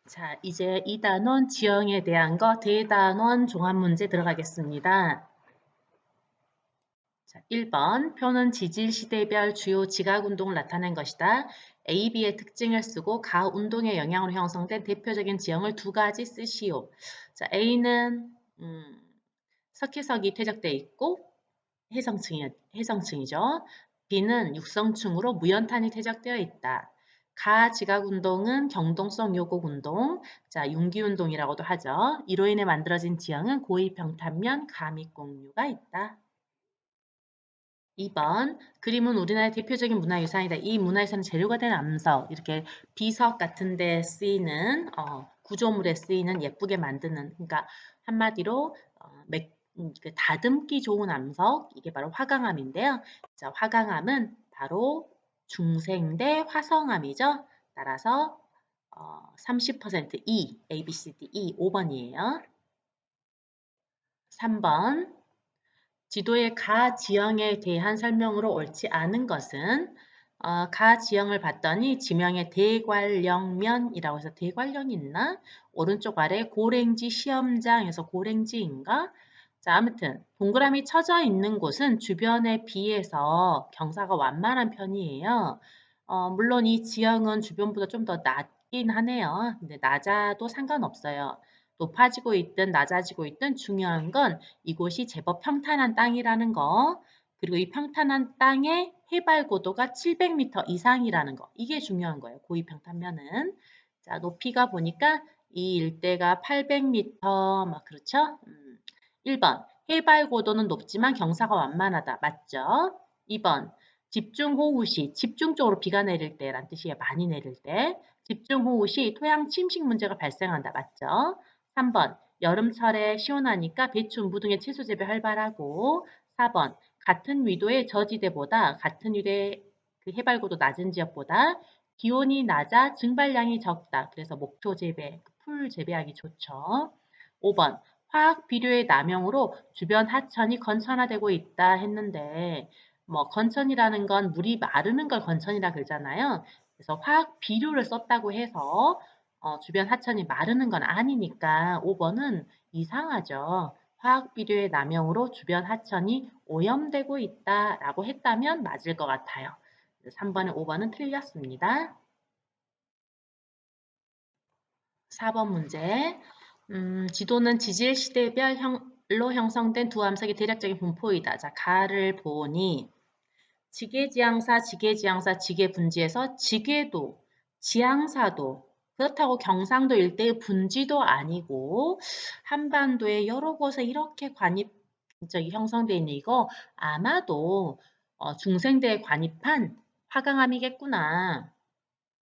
자, 이제 2단원 지형에 대한 거 대단원 종합문제 들어가겠습니다. 자, 1번 표는 지질시대별 주요 지각운동을 나타낸 것이다. A, B의 특징을 쓰고 가 운동의 영향으로 형성된 대표적인 지형을 두 가지 쓰시오. 자, A는 석회석이 퇴적되어 있고 해성층이죠. B는 육성층으로 무연탄이 퇴적되어 있다. 가 지각운동은 경동성 요곡운동, 자 융기운동이라고도 하죠. 이로 인해 만들어진 지형은 고위평탄면 가믹공유가 있다. 2번 그림은 우리나라의 대표적인 문화유산이다. 이 문화유산은 재료가 된 암석, 이렇게 비석 같은 데 쓰이는 구조물에 쓰이는 예쁘게 만드는, 그러니까 한마디로 그 다듬기 좋은 암석, 이게 바로 화강암인데요. 자, 화강암은 바로 중생대 화성암이죠. 따라서 30% E, A, B, C, D, E 5번이에요. 3번 지도의 가 지형에 대한 설명으로 옳지 않은 것은 가 지형을 봤더니 지명에 대관령면이라고 해서 대관령이 있나? 오른쪽 아래 고랭지 시험장에서 고랭지인가? 자, 아무튼 동그라미 쳐져 있는 곳은 주변에 비해서 경사가 완만한 편이에요. 물론 이 지형은 주변보다 좀 더 낮긴 하네요. 근데 낮아도 상관없어요. 높아지고 있든 낮아지고 있든 중요한 건 이곳이 제법 평탄한 땅이라는 거, 그리고 이 평탄한 땅의 해발 고도가 700m 이상이라는 거, 이게 중요한 거예요. 고위평탄면은. 자, 높이가 보니까 이 일대가 800m, 막 그렇죠? 1번, 해발 고도는 높지만 경사가 완만하다. 맞죠? 2번, 집중호우 시, 집중적으로 비가 내릴 때란 뜻이에요. 많이 내릴 때. 집중호우 시 토양 침식 문제가 발생한다. 맞죠? 3번, 여름철에 시원하니까 배추, 무등의 채소 재배 활발하고 4번, 같은 위도의 저지대보다 같은 위도의 그 해발고도 낮은 지역보다 기온이 낮아 증발량이 적다. 그래서 목초 재배, 풀 재배하기 좋죠. 5번, 화학 비료의 남용으로 주변 하천이 건천화되고 있다 했는데 뭐 건천이라는 건 물이 마르는 걸 건천이라 그러잖아요. 그래서 화학 비료를 썼다고 해서 주변 하천이 마르는 건 아니니까 5번은 이상하죠. 화학 비료의 남용으로 주변 하천이 오염되고 있다라고 했다면 맞을 것 같아요. 3번에 5번은 틀렸습니다. 4번 문제. 지도는 지질 시대별로 형성된 두 암석의 대략적인 분포이다. 자, 가를 보니 지계지향사, 지계지향사, 지계분지에서 지계도, 지향사도 그렇다고 경상도 일대의 분지도 아니고 한반도의 여러 곳에 이렇게 저기 형성되어 있는 이거 아마도 중생대에 관입한 화강암이겠구나.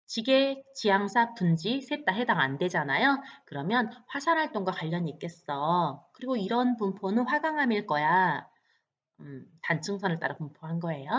지계, 지향사, 분지 셋 다 해당 안 되잖아요. 그러면 화산활동과 관련이 있겠어. 그리고 이런 분포는 화강암일 거야. 단층선을 따라 분포한 거예요.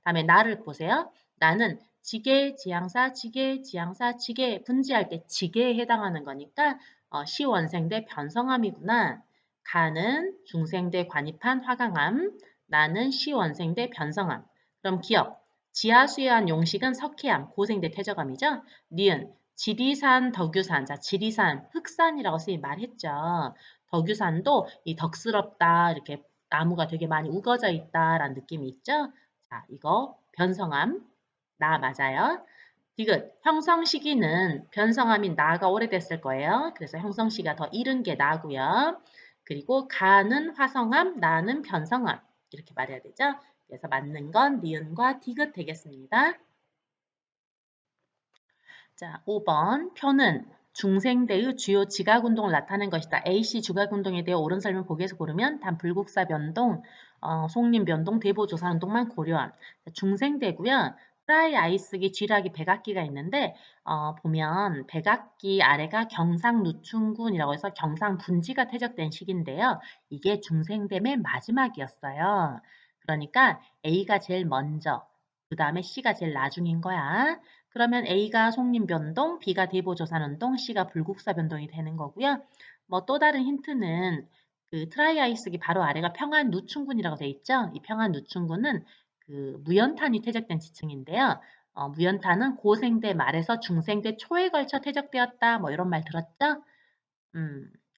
다음에 나를 보세요. 나는 지계, 지향사, 지계, 지향사, 지계 분지할 때 지계에 해당하는 거니까 시원생대 변성암이구나. 가는 중생대 관입한 화강암, 나는 시원생대 변성암. 그럼 기억. 지하수의한 용식은 석회암, 고생대 퇴적암이죠. 니은 지리산, 덕유산. 자, 지리산, 흑산이라고 선생님이 말했죠. 덕유산도 이 덕스럽다 이렇게 나무가 되게 많이 우거져 있다라는 느낌이 있죠? 자, 이거 변성암, 나 맞아요. 디귿, 형성 시기는 변성암인 나가 오래됐을 거예요. 그래서 형성 시기가 더 이른 게 나고요. 그리고 가는 화성암, 나는 변성암 이렇게 말해야 되죠? 그래서 맞는 건 니은과 디귿 되겠습니다. 자, 5번 표는 중생대의 주요 지각운동을 나타낸 것이다. A씨 지각운동에 대해 옳은 설명 보기에서 고르면 단 불국사 변동, 속림 변동, 대보조사 운동만 고려함. 중생대고요. 프라이 아이스기, 쥐락이 백악기가 있는데 보면 백악기 아래가 경상누춘군이라고 해서 경상분지가 퇴적된 시기인데요. 이게 중생대 맨 마지막이었어요. 그러니까 A가 제일 먼저, 그 다음에 C가 제일 나중인 거야. 그러면 A가 속림변동, B가 대보조산운동, C가 불국사 변동이 되는 거고요. 뭐 또 다른 힌트는 그 트라이아이스기 바로 아래가 평안누춘군이라고 돼 있죠. 이 평안누춘군은 그 무연탄이 퇴적된 지층인데요. 무연타는 고생대 말에서 중생대 초에 걸쳐 퇴적되었다. 뭐 이런 말 들었죠?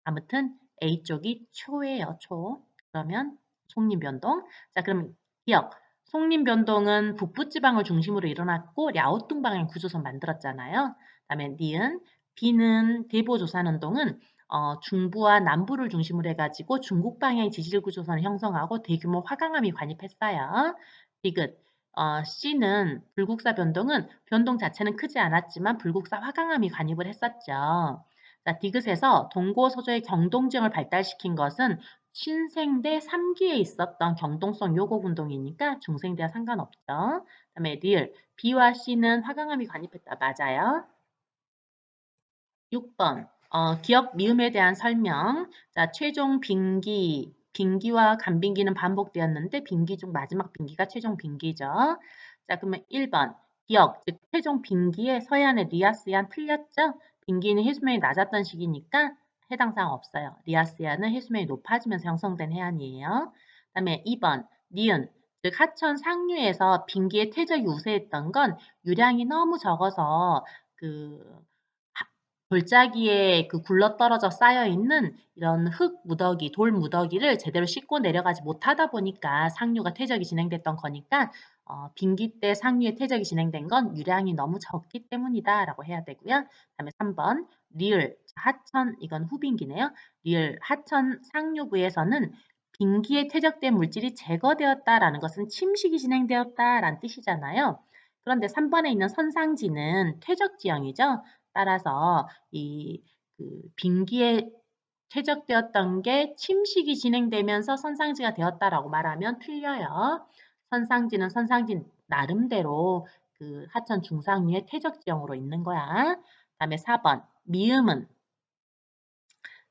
아무튼 A쪽이 초예요, 초. 그러면 속림변동. 자, 그럼 기억. 속림변동은 북부지방을 중심으로 일어났고 랴오뚱 방향 구조선 만들었잖아요. 그다음에 니은, B는 대보조산운동은 중부와 남부를 중심으로 해가지고 중국 방향의 지질 구조선을 형성하고 대규모 화강암이 관입했어요. 디귿. C는 불국사 변동은 변동 자체는 크지 않았지만 불국사 화강암이 관입을 했었죠. 자, 디귿에서 동고서조의 경동지형을 발달시킨 것은 신생대 3기에 있었던 경동성 요곡 운동이니까 중생대와 상관없죠. 그다음에 리을, B와 C는 화강암이 관입했다. 맞아요. 6번 기억 미음에 대한 설명. 자, 최종 빙기, 빙기와 간빙기는 반복되었는데 빙기 중 마지막 빙기가 최종 빙기죠. 자, 그러면 1번 기억, 즉 최종 빙기에 서해안의 리아스해안 틀렸죠? 빙기는 해수면이 낮았던 시기니까 해당 사항 없어요. 리아스해안은 해수면이 높아지면서 형성된 해안이에요. 그다음에 2번 니은, 즉 하천 상류에서 빙기의 퇴적이 우세했던 건 유량이 너무 적어서 그 돌짜기에 그 굴러떨어져 쌓여있는 이런 흙 무더기, 돌 무더기를 제대로 씻고 내려가지 못하다 보니까 상류가 퇴적이 진행됐던 거니까 빙기 때 상류에 퇴적이 진행된 건 유량이 너무 적기 때문이다 라고 해야 되고요. 그다음에 3번 리을 하천, 이건 후빙기네요. 리을 하천 상류부에서는 빙기에 퇴적된 물질이 제거되었다라는 것은 침식이 진행되었다라는 뜻이잖아요. 그런데 3번에 있는 선상지는 퇴적 지형이죠. 따라서 이 빙기에 퇴적되었던 게 침식이 진행되면서 선상지가 되었다라고 말하면 틀려요. 선상지는 선상지 나름대로 그 하천 중상위의 퇴적 지형으로 있는 거야. 그다음에 4번 미음은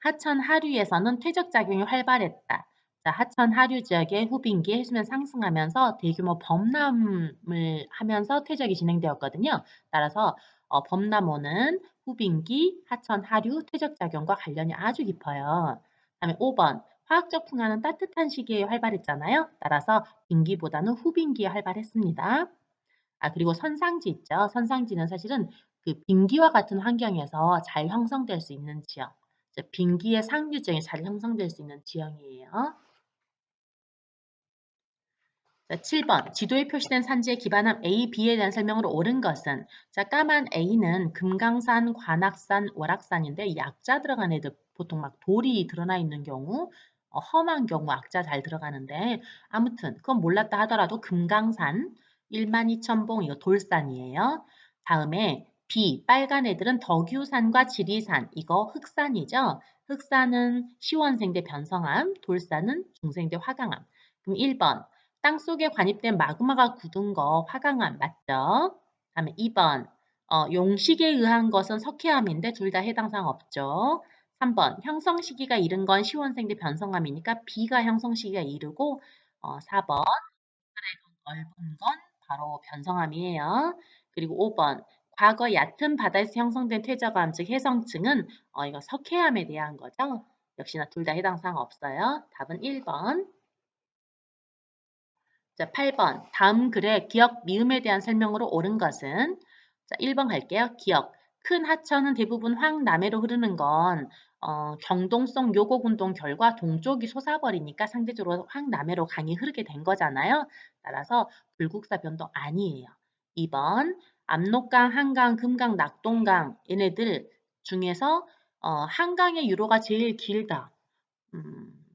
하천 하류에서는 퇴적 작용이 활발했다. 자, 하천 하류 지역의 후빙기 해수면 상승하면서 대규모 범람을 하면서 퇴적이 진행되었거든요. 따라서 범람호는 후빙기, 하천 하류 퇴적 작용과 관련이 아주 깊어요. 그다음에 5번 화학적 풍화는 따뜻한 시기에 활발했잖아요. 따라서 빙기보다는 후빙기에 활발했습니다. 아, 그리고 선상지 있죠. 선상지는 사실은 그 빙기와 같은 환경에서 잘 형성될 수 있는 지형. 즉 빙기의 상류 지형이 잘 형성될 수 있는 지형이에요. 자, 7번 지도에 표시된 산지의 기반함 A, B에 대한 설명으로 옳은 것은 자, 까만 A는 금강산, 관악산, 월악산인데 이 악자 들어간 애들 보통 막 돌이 드러나 있는 경우 험한 경우 악자 잘 들어가는데 아무튼 그건 몰랐다 하더라도 금강산 12,000봉 이거 돌산이에요. 다음에 B 빨간 애들은 덕유산과 지리산 이거 흑산이죠. 흑산은 시원생대 변성암, 돌산은 중생대 화강암. 그럼 1번 땅속에 관입된 마그마가 굳은 거 화강암 맞죠? 다음에 2번 용식에 의한 것은 석회암인데 둘 다 해당 사항 없죠. 3번 형성 시기가 이른 건 시원생대 변성암이니까 B가 형성 시기가 이르고 4번 넓은 건 바로 변성암이에요. 그리고 5번 과거 얕은 바다에서 형성된 퇴적암 즉 해성층은 이거 석회암에 대한 거죠. 역시나 둘 다 해당 사항 없어요. 답은 1번. 자, 8번. 다음 글의 기억 미음에 대한 설명으로 옳은 것은 자, 1번 갈게요. 기억. 큰 하천은 대부분 황남해로 흐르는 건 경동성 요곡 운동 결과 동쪽이 솟아버리니까 상대적으로 황남해로 강이 흐르게 된 거잖아요. 따라서 불국사 변동 아니에요. 2번. 압록강, 한강, 금강, 낙동강 얘네들 중에서 한강의 유로가 제일 길다.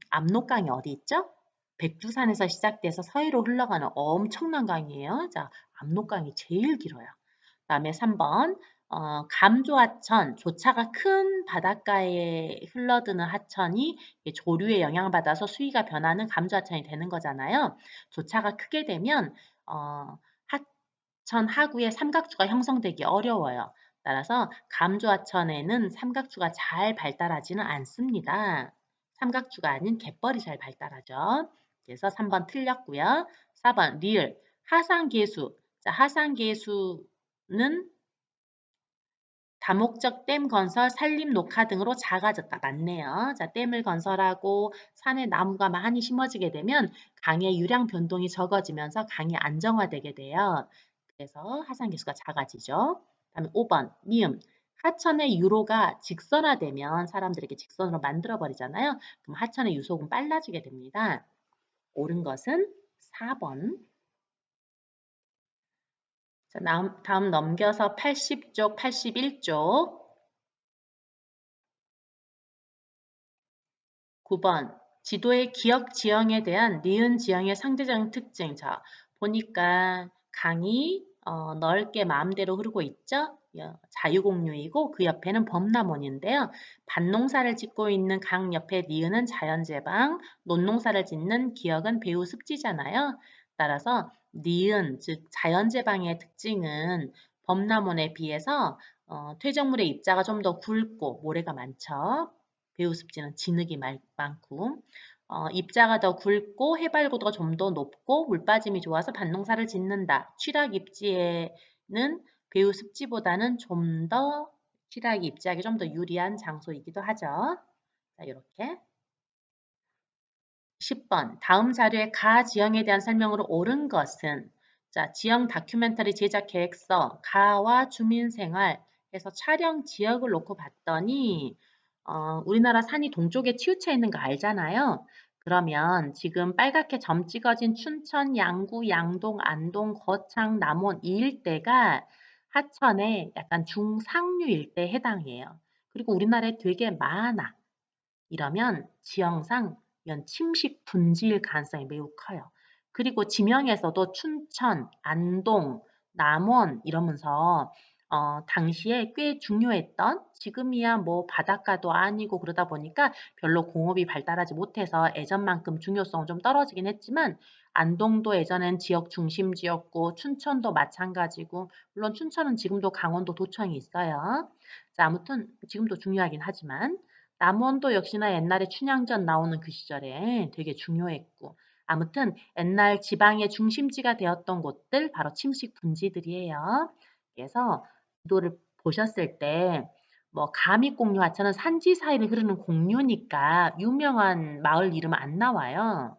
압록강이 어디 있죠? 백두산에서 시작돼서 서해로 흘러가는 엄청난 강이에요. 자, 압록강이 제일 길어요. 그다음에 3번 감조하천, 조차가 큰 바닷가에 흘러드는 하천이 조류에 영향받아서 수위가 변하는 감조하천이 되는 거잖아요. 조차가 크게 되면 하천 하구에 삼각주가 형성되기 어려워요. 따라서 감조하천에는 삼각주가 잘 발달하지는 않습니다. 삼각주가 아닌 갯벌이 잘 발달하죠. 그래서 3번 틀렸고요. 4번 리을 하상계수. 자, 하상계수는 다목적 댐 건설, 산림 녹화 등으로 작아졌다. 맞네요. 자, 댐을 건설하고 산에 나무가 많이 심어지게 되면 강의 유량 변동이 적어지면서 강이 안정화되게 돼요. 그래서 하산계수가 작아지죠. 다음에 5번 미음. 하천의 유로가 직선화되면 사람들에게 직선으로 만들어버리잖아요. 그럼 하천의 유속은 빨라지게 됩니다. 옳은 것은 4번. 자, 다음 넘겨서 80쪽, 81쪽. 9번. 지도의 기역 지형에 대한 니은 지형의 상대적인 특징. 자, 보니까 강이 넓게 마음대로 흐르고 있죠? 자유공유이고 그 옆에는 범람원인데요. 밭농사를 짓고 있는 강 옆에 니은은 자연제방, 논농사를 짓는 기역은 배후습지잖아요. 따라서 니은, 즉 자연제방의 특징은 범람원에 비해서 퇴적물의 입자가 좀 더 굵고 모래가 많죠. 배우습지는 진흙이 많고 입자가 더 굵고 해발고도가 좀 더 높고 물빠짐이 좋아서 밭농사를 짓는다. 취락 입지에는 배우습지보다는 좀 더 취락이 입지하기 좀 더 유리한 장소이기도 하죠. 자, 이렇게 10번 다음 자료의 가 지형에 대한 설명으로 옳은 것은 자, 지형 다큐멘터리 제작 계획서 가와 주민생활 해서 촬영 지역을 놓고 봤더니 우리나라 산이 동쪽에 치우쳐 있는 거 알잖아요. 그러면 지금 빨갛게 점 찍어진 춘천, 양구, 양동, 안동, 거창, 남원 이 일대가 하천의 약간 중상류 일대에 해당해요. 그리고 우리나라에 되게 많아. 이러면 지형상 침식 분지일 가능성이 매우 커요. 그리고 지명에서도 춘천, 안동, 남원 이러면서 당시에 꽤 중요했던 지금이야 뭐 바닷가도 아니고 그러다 보니까 별로 공업이 발달하지 못해서 예전만큼 중요성은 좀 떨어지긴 했지만 안동도 예전엔 지역 중심지였고 춘천도 마찬가지고 물론 춘천은 지금도 강원도 도청이 있어요. 자, 아무튼 지금도 중요하긴 하지만 남원도 역시나 옛날에 춘향전 나오는 그 시절에 되게 중요했고 아무튼 옛날 지방의 중심지가 되었던 곳들 바로 침식 분지들이에요. 그래서 지도를 보셨을 때 뭐 감익공유 하천은 산지 사이를 흐르는 공유니까 유명한 마을 이름은 안 나와요.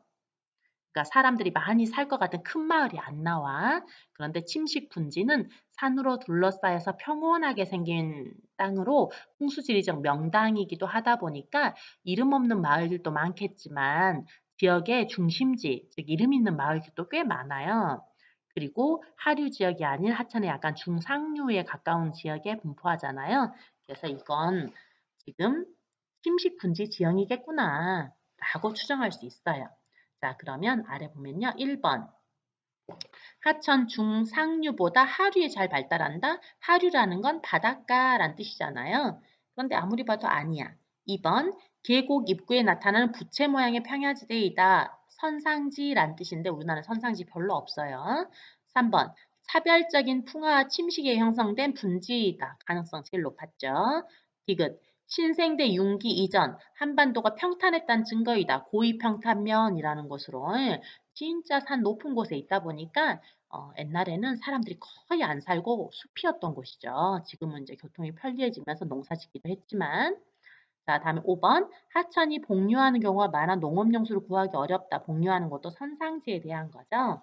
그러니까 사람들이 많이 살 것 같은 큰 마을이 안 나와. 그런데 침식 분지는 산으로 둘러싸여서 평온하게 생긴 땅으로 풍수지리적 명당이기도 하다 보니까 이름 없는 마을들도 많겠지만 지역의 중심지, 즉 이름 있는 마을들도 꽤 많아요. 그리고 하류 지역이 아닌 하천의 약간 중상류에 가까운 지역에 분포하잖아요. 그래서 이건 지금 침식 분지 지형이겠구나 라고 추정할 수 있어요. 자, 그러면 아래 보면요. 1번. 하천 중상류보다 하류에 잘 발달한다? 하류라는 건 바닷가란 뜻이잖아요. 그런데 아무리 봐도 아니야. 2번. 계곡 입구에 나타나는 부채 모양의 평야지대이다. 선상지란 뜻인데 우리나라는 선상지 별로 없어요. 3번. 차별적인 풍화와 침식에 형성된 분지이다. 가능성 제일 높았죠. 디귿. 신생대 융기 이전 한반도가 평탄했다는 증거이다. 고위평탄면이라는 것으로 진짜 산 높은 곳에 있다 보니까 옛날에는 사람들이 거의 안 살고 숲이었던 곳이죠. 지금은 이제 교통이 편리해지면서 농사짓기도 했지만 자, 다음에 5번. 하천이 복류하는 경우가 많아 농업용수를 구하기 어렵다. 복류하는 것도 선상지에 대한 거죠.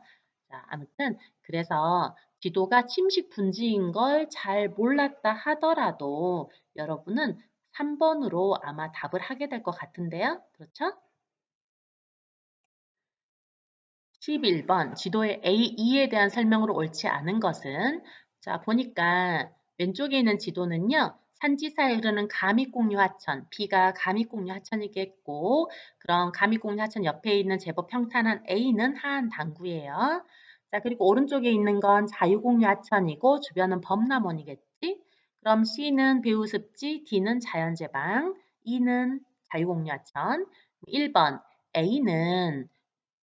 자, 아무튼 그래서 지도가 침식 분지인 걸 잘 몰랐다 하더라도 여러분은 3번으로 아마 답을 하게 될 것 같은데요. 그렇죠? 11번 지도의 A2에 대한 설명으로 옳지 않은 것은 자 보니까 왼쪽에 있는 지도는요. 산지사에 흐르는 가미공유 하천, B가 가미공유 하천이겠고 그럼 가미공유 하천 옆에 있는 제법 평탄한 A는 하안 당구예요. 자 그리고 오른쪽에 있는 건 자유공유 하천이고 주변은 범람원이겠지. 그럼 C는 배우습지, D는 자연제방, E는 자유공유 하천. 1번 A는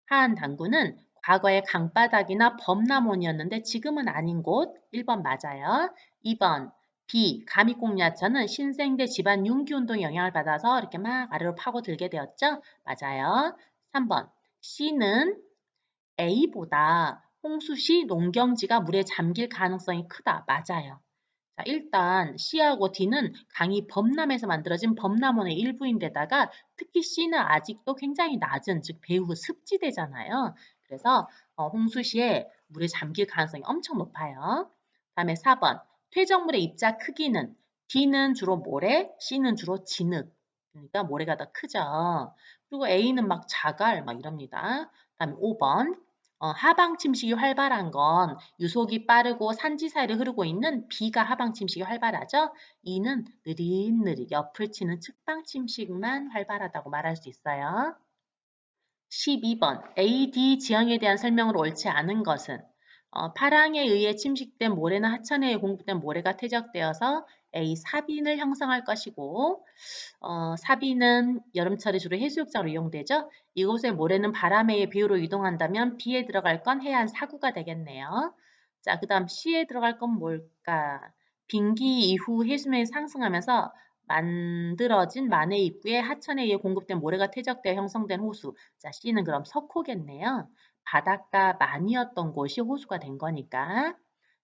하안 당구는 과거에 강바닥이나 범람원이었는데 지금은 아닌 곳 1번 맞아요. 2번 B 가미공야천은 신생대 집안 융기운동의 영향을 받아서 이렇게 막 아래로 파고들게 되었죠. 맞아요. 3번 C는 A보다 홍수 시 농경지가 물에 잠길 가능성이 크다. 맞아요. 자, 일단 C하고 D는 강이 범람에서 만들어진 범람원의 일부인데다가 특히 C는 아직도 굉장히 낮은 즉 배후 습지대잖아요. 그래서 홍수 시에 물에 잠길 가능성이 엄청 높아요. 다음에 4번 퇴적물의 입자 크기는 D는 주로 모래, C는 주로 진흙. 그러니까 모래가 더 크죠. 그리고 A는 막 자갈 막 이럽니다. 다음에 5번 하방 침식이 활발한 건 유속이 빠르고 산지 사이를 흐르고 있는 B가 하방 침식이 활발하죠. E는 느릿느릿 옆을 치는 측방 침식만 활발하다고 말할 수 있어요. 12번 AD 지형에 대한 설명으로 옳지 않은 것은 파랑에 의해 침식된 모래나 하천에 의해 공급된 모래가 퇴적되어서 A 사빈을 형성할 것이고 사비는 여름철에 주로 해수욕장으로 이용되죠. 이곳의 모래는 바람에 의해 비우로 이동한다면 B에 들어갈 건 해안 사구가 되겠네요. 자, 그 다음 C에 들어갈 건 뭘까? 빙기 이후 해수면이 상승하면서 만들어진 만해 입구에 하천에 의해 공급된 모래가 퇴적되어 형성된 호수. 자, C는 그럼 석호겠네요. 바닷가 만이었던 곳이 호수가 된 거니까.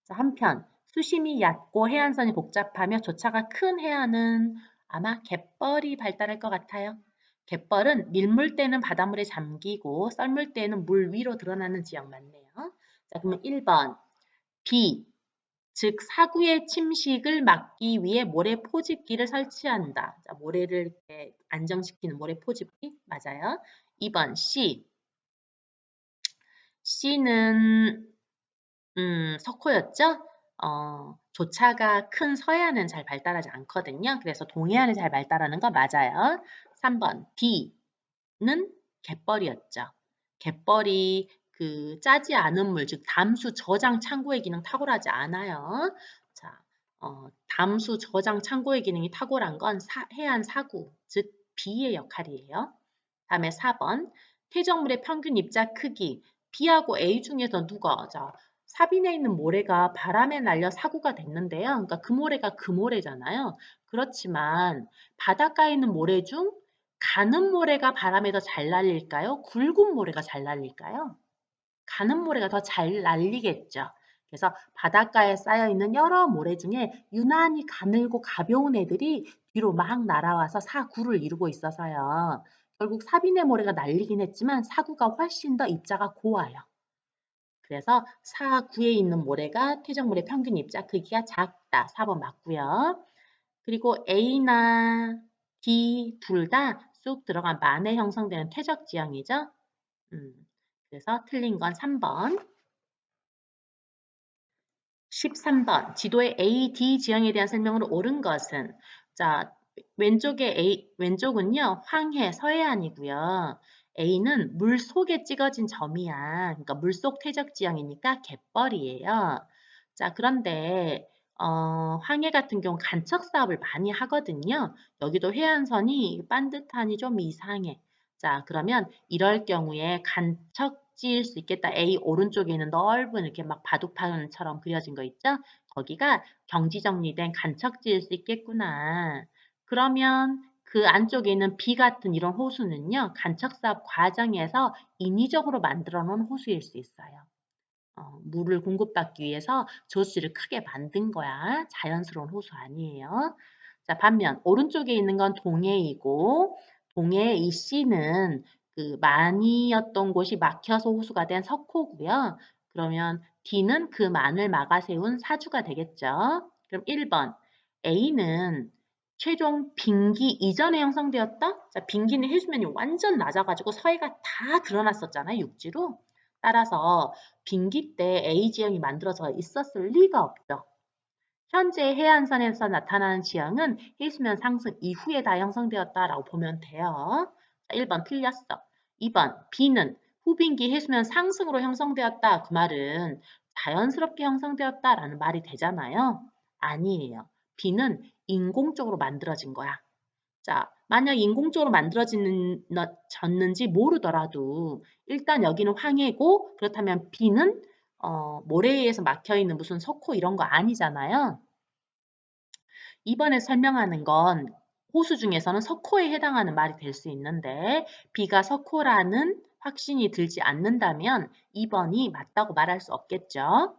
자, 한편 수심이 얕고 해안선이 복잡하며 조차가 큰 해안은 아마 갯벌이 발달할 것 같아요. 갯벌은 밀물 때는 바닷물에 잠기고 썰물 때는 물 위로 드러나는 지역 맞네요. 자, 그러면 1번 B, 즉 사구의 침식을 막기 위해 모래 포집기를 설치한다. 자, 모래를 이렇게 안정시키는 모래 포집기 맞아요. 2번 C, C는 석호였죠? 조차가 큰 서해안은 잘 발달하지 않거든요. 그래서 동해안이 잘 발달하는 거 맞아요. 3번 D는 갯벌이었죠. 갯벌이 그 짜지 않은 물, 즉 담수 저장 창고의 기능 탁월하지 않아요. 자, 담수 저장 창고의 기능이 탁월한 건 해안 사구, 즉 B의 역할이에요. 다음에 4번 퇴적물의 평균 입자 크기 B하고 A 중에서 누가 자, 사빈에 있는 모래가 바람에 날려 사구가 됐는데요. 그러니까 그 모래가 그 모래잖아요. 그렇지만 바닷가에 있는 모래 중 가는 모래가 바람에 더 잘 날릴까요? 굵은 모래가 잘 날릴까요? 가는 모래가 더 잘 날리겠죠. 그래서 바닷가에 쌓여있는 여러 모래 중에 유난히 가늘고 가벼운 애들이 뒤로 막 날아와서 사구를 이루고 있어서요. 결국 사빈의 모래가 날리긴 했지만 사구가 훨씬 더 입자가 고와요. 그래서 사구에 있는 모래가 퇴적물의 평균 입자 크기가 작다. 4번 맞고요. 그리고 A나 D 둘 다 쑥 들어간 만에 형성되는 퇴적 지형이죠. 그래서 틀린 건 3번. 13번 지도의 A, D 지형에 대한 설명으로 옳은 것은 자 왼쪽은요 황해 서해안이고요. A는 물 속에 찍어진 점이야. 그러니까 물속 퇴적 지형이니까 갯벌이에요. 자 그런데 황해 같은 경우 간척 사업을 많이 하거든요. 여기도 해안선이 반듯하니 좀 이상해. 자 그러면 이럴 경우에 간척지일 수 있겠다. A 오른쪽에 있는 넓은 이렇게 막 바둑판처럼 그려진 거 있죠? 거기가 경지 정리된 간척지일 수 있겠구나. 그러면 그 안쪽에 있는 B 같은 이런 호수는요. 간척사업 과정에서 인위적으로 만들어 놓은 호수일 수 있어요. 물을 공급받기 위해서 조수지를 크게 만든 거야. 자연스러운 호수 아니에요. 자, 반면 오른쪽에 있는 건 동해이고 동해의 이 C는 그 만이었던 곳이 막혀서 호수가 된 석호고요. 그러면 D는 그 만을 막아 세운 사주가 되겠죠. 그럼 1번 A는 최종 빙기 이전에 형성되었다? 자, 빙기는 해수면이 완전 낮아가지고 서해가 다 드러났었잖아요, 육지로. 따라서 빙기 때 A 지형이 만들어져 있었을 리가 없죠. 현재 해안선에서 나타나는 지형은 해수면 상승 이후에 다 형성되었다라고 보면 돼요. 자, 1번 틀렸어. 2번 B는 후빙기 해수면 상승으로 형성되었다. 그 말은 자연스럽게 형성되었다라는 말이 되잖아요. 아니에요. B는 인공적으로 만들어진 거야. 자, 만약 인공적으로 만들어졌는지 모르더라도 일단 여기는 황해고 그렇다면 B는 모래에 의해서 막혀있는 무슨 석호 이런 거 아니잖아요. 이번에 설명하는 건 호수 중에서는 석호에 해당하는 말이 될 수 있는데 B가 석호라는 확신이 들지 않는다면 2번이 맞다고 말할 수 없겠죠.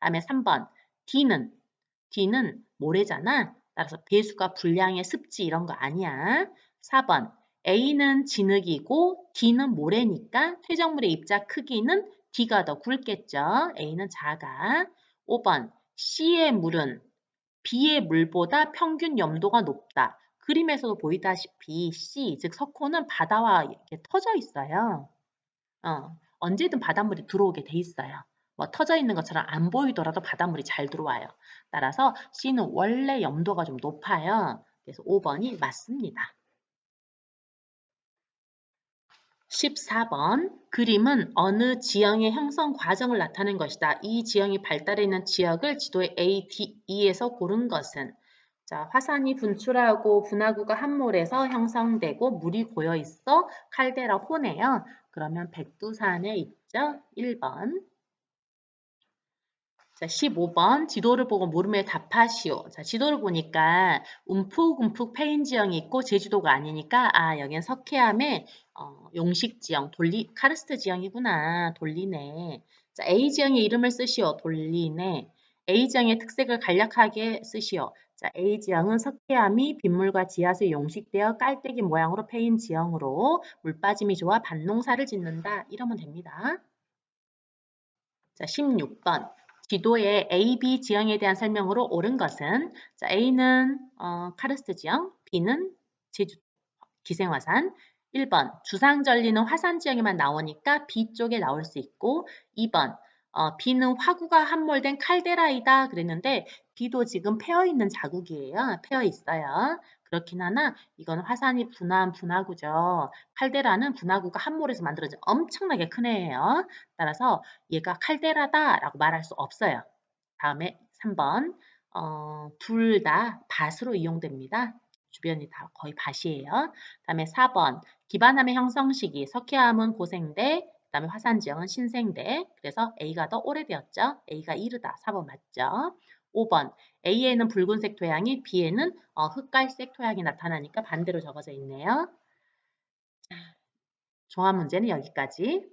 다음에 3번 D는 모래잖아. 따라서 배수가 불량의 습지 이런 거 아니야. 4번 A는 진흙이고 D는 모래니까 퇴적물의 입자 크기는 D가 더 굵겠죠. A는 작아. 5번 C의 물은 B의 물보다 평균 염도가 높다. 그림에서도 보이다시피 C, 즉 석호는 바다와 이렇게 터져 있어요. 언제든 바닷물이 들어오게 돼 있어요. 뭐 터져 있는 것처럼 안 보이더라도 바닷물이 잘 들어와요. 따라서 C는 원래 염도가 좀 높아요. 그래서 5번이 맞습니다. 14번 그림은 어느 지형의 형성 과정을 나타낸 것이다. 이 지형이 발달해 있는 지역을 지도의 A, D, E에서 고른 것은 자, 화산이 분출하고 분화구가 함몰해서 형성되고 물이 고여 있어 칼데라 호네요. 그러면 백두산에 있죠. 1번. 자, 15번 지도를 보고 물음에 답하시오. 자, 지도를 보니까 움푹움푹 패인 지형이 있고 제주도가 아니니까 여긴 석회암의 용식 지형, 카르스트 지형이구나. 돌리네. 자, A 지형의 이름을 쓰시오. 돌리네. A 지형의 특색을 간략하게 쓰시오. 자, A 지형은 석회암이 빗물과 지하수에 용식되어 깔때기 모양으로 패인 지형으로 물빠짐이 좋아 밭농사를 짓는다. 이러면 됩니다. 자, 16번. 지도의 A, B 지형에 대한 설명으로 옳은 것은 자, A는 카르스트 지형, B는 제주 기생화산, 1번 주상 전리는 화산 지형에만 나오니까 B 쪽에 나올 수 있고 2번 B는 화구가 함몰된 칼데라이다 그랬는데 B도 지금 패어 있는 자국이에요. 패어 있어요. 그렇긴 하나 이건 화산이 분화한 분화구죠. 칼데라는 분화구가 함몰해서 만들어진 엄청나게 큰 애예요. 따라서 얘가 칼데라다라고 말할 수 없어요. 다음에 3번 둘 다 밭으로 이용됩니다. 주변이 다 거의 밭이에요. 다음에 4번 기반함의 형성 시기 석회암은 고생대 그다음에 화산지형은 신생대 그래서 A가 더 오래되었죠. A가 이르다 4번 맞죠. 5번 A에는 붉은색 토양이 B에는 흑갈색 토양이 나타나니까 반대로 적어져 있네요. 종합 문제는 여기까지.